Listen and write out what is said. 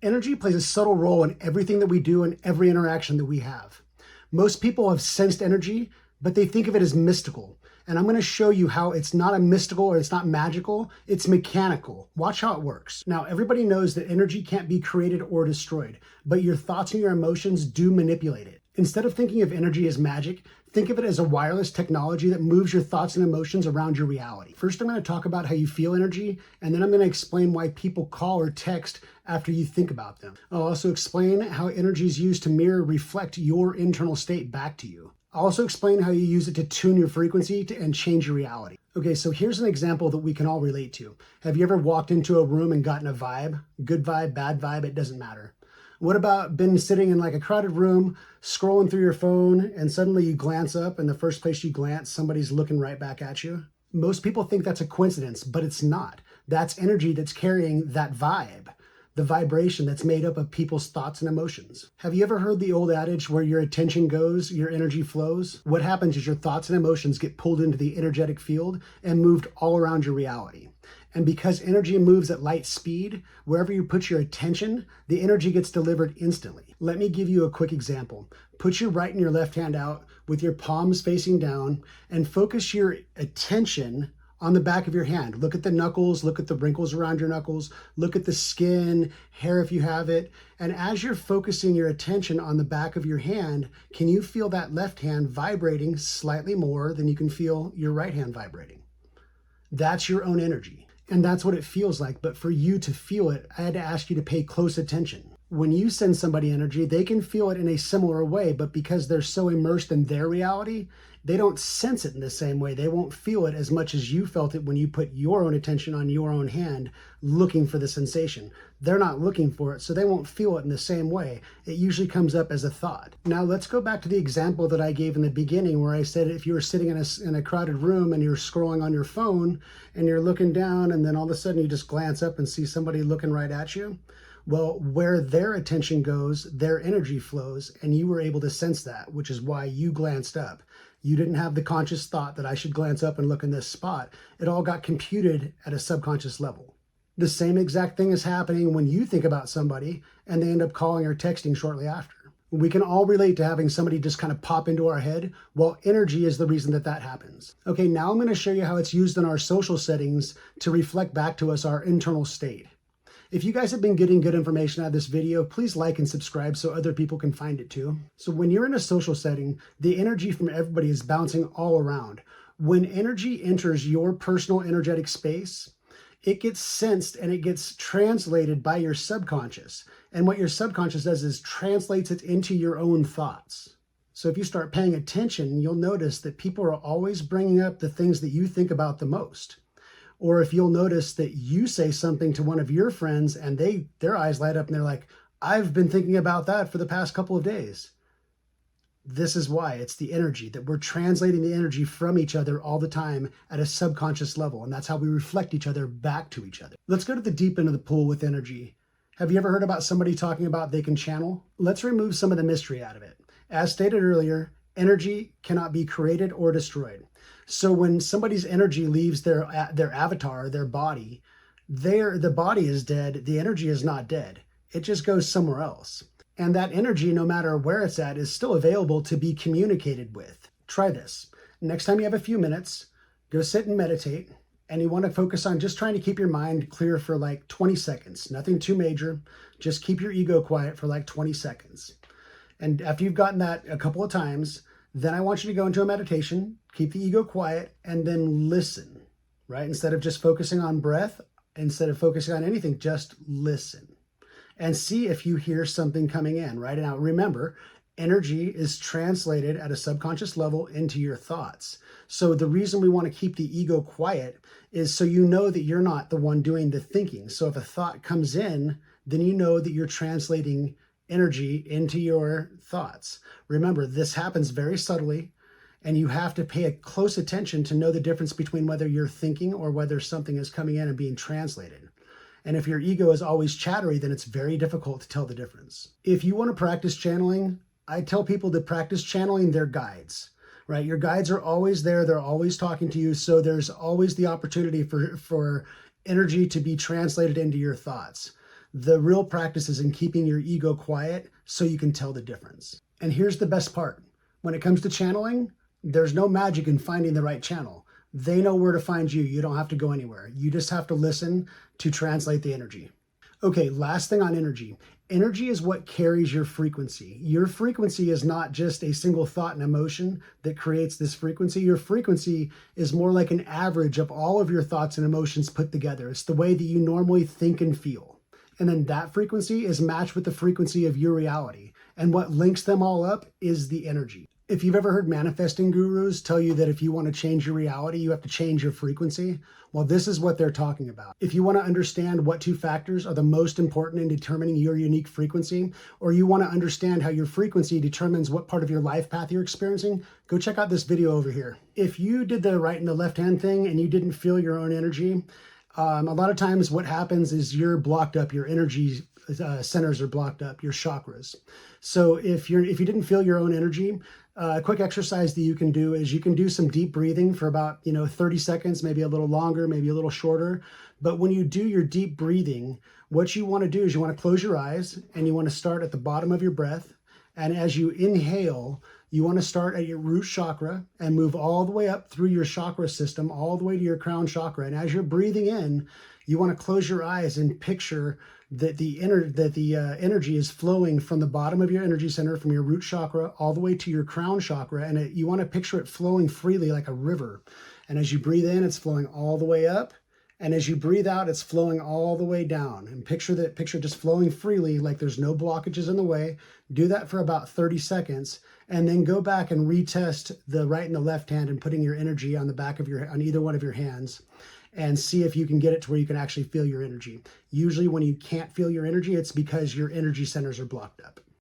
Energy plays a subtle role in everything that we do and every interaction that we have. Most people have sensed energy, but they think of it as mystical. And I'm going to show you how it's not a mystical or it's not magical, it's mechanical. Watch how it works. Now, everybody knows that energy can't be created or destroyed, but your thoughts and your emotions do manipulate it. Instead of thinking of energy as magic, think of it as a wireless technology that moves your thoughts and emotions around your reality. First, I'm going to talk about how you feel energy, and then I'm going to explain why people call or text after you think about them. I'll also explain how energy is used to reflect your internal state back to you. I'll also explain how you use it to tune your frequency and change your reality. Okay, so here's an example that we can all relate to. Have you ever walked into a room and gotten a vibe? Good vibe, bad vibe, it doesn't matter. What about been sitting in like a crowded room, scrolling through your phone, and suddenly you glance up and the first place you glance, somebody's looking right back at you? Most people think that's a coincidence, but it's not. That's energy that's carrying that vibe, the vibration that's made up of people's thoughts and emotions. Have you ever heard the old adage where your attention goes, your energy flows? What happens is your thoughts and emotions get pulled into the energetic field and moved all around your reality. And because energy moves at light speed, wherever you put your attention, the energy gets delivered instantly. Let me give you a quick example. Put your right and your left hand out with your palms facing down and focus your attention on the back of your hand. Look at the knuckles, look at the wrinkles around your knuckles, look at the skin, hair if you have it. And as you're focusing your attention on the back of your hand, can you feel that left hand vibrating slightly more than you can feel your right hand vibrating? That's your own energy. And that's what it feels like. But for you to feel it, I had to ask you to pay close attention. When you send somebody energy, they can feel it in a similar way, but because they're so immersed in their reality, they don't sense it in the same way. They won't feel it as much as you felt it when you put your own attention on your own hand looking for the sensation. They're not looking for it, so they won't feel it in the same way. It usually comes up as a thought. Now let's go back to the example that I gave in the beginning where I said if you were sitting in a crowded room and you're scrolling on your phone and you're looking down and then all of a sudden you just glance up and see somebody looking right at you. Well, where their attention goes, their energy flows, and you were able to sense that, which is why you glanced up. You didn't have the conscious thought that I should glance up and look in this spot. It all got computed at a subconscious level. The same exact thing is happening when you think about somebody and they end up calling or texting shortly after. We can all relate to having somebody just kind of pop into our head. Well, energy is the reason that that happens. Okay, now I'm going to show you how it's used in our social settings to reflect back to us our internal state. If you guys have been getting good information out of this video, please like and subscribe so other people can find it too. So when you're in a social setting, the energy from everybody is bouncing all around. When energy enters your personal energetic space, it gets sensed and it gets translated by your subconscious. And what your subconscious does is translates it into your own thoughts. So if you start paying attention, you'll notice that people are always bringing up the things that you think about the most. Or if you'll notice that you say something to one of your friends and their eyes light up and they're like, I've been thinking about that for the past couple of days. This is why. It's the energy, that we're translating the energy from each other all the time at a subconscious level. And that's how we reflect each other back to each other. Let's go to the deep end of the pool with energy. Have you ever heard about somebody talking about they can channel? Let's remove some of the mystery out of it. As stated earlier, energy cannot be created or destroyed. So when somebody's energy leaves their avatar, their body, the body is dead, the energy is not dead. It just goes somewhere else. And that energy, no matter where it's at, is still available to be communicated with. Try this. Next time you have a few minutes, go sit and meditate, and you want to focus on just trying to keep your mind clear for like 20 seconds. Nothing too major. Just keep your ego quiet for like 20 seconds. And after you've gotten that a couple of times, then I want you to go into a meditation, keep the ego quiet, and then listen, right? Instead of just focusing on breath, instead of focusing on anything, just listen and see if you hear something coming in, right? And now remember, energy is translated at a subconscious level into your thoughts. So the reason we want to keep the ego quiet is so you know that you're not the one doing the thinking. So if a thought comes in, then you know that you're translating energy into your thoughts. Remember, this happens very subtly, and you have to pay a close attention to know the difference between whether you're thinking or whether something is coming in and being translated. And if your ego is always chattery, then it's very difficult to tell the difference. If you want to practice channeling, I tell people to practice channeling their guides, right? Your guides are always there. They're always talking to you. So there's always the opportunity for energy to be translated into your thoughts. The real practice is in keeping your ego quiet so you can tell the difference. And here's the best part. When it comes to channeling, there's no magic in finding the right channel. They know where to find you. You don't have to go anywhere. You just have to listen to translate the energy. Okay, last thing on energy. Energy is what carries your frequency. Your frequency is not just a single thought and emotion that creates this frequency. Your frequency is more like an average of all of your thoughts and emotions put together. It's the way that you normally think and feel. And then that frequency is matched with the frequency of your reality. And what links them all up is the energy. If you've ever heard manifesting gurus tell you that if you want to change your reality, you have to change your frequency, well, this is what they're talking about. If you want to understand what two factors are the most important in determining your unique frequency, or you want to understand how your frequency determines what part of your life path you're experiencing, go check out this video over here. If you did the right and the left hand thing and you didn't feel your own energy, a lot of times what happens is you're blocked up, your energy centers are blocked up, your chakras. So if you didn't feel your own energy, a quick exercise that you can do is you can do some deep breathing for about 30 seconds, maybe a little longer, maybe a little shorter. But when you do your deep breathing, what you want to do is you want to close your eyes and you want to start at the bottom of your breath. And as you inhale, you want to start at your root chakra and move all the way up through your chakra system, all the way to your crown chakra. And as you're breathing in, you want to close your eyes and picture that the energy is flowing from the bottom of your energy center, from your root chakra, all the way to your crown chakra. And you want to picture it flowing freely like a river. And as you breathe in, it's flowing all the way up. And as you breathe out, it's flowing all the way down. And picture just flowing freely, like there's no blockages in the way. Do that for about 30 seconds, and then go back and retest the right and the left hand and putting your energy on the back of on either one of your hands, and see if you can get it to where you can actually feel your energy. Usually when you can't feel your energy, it's because your energy centers are blocked up.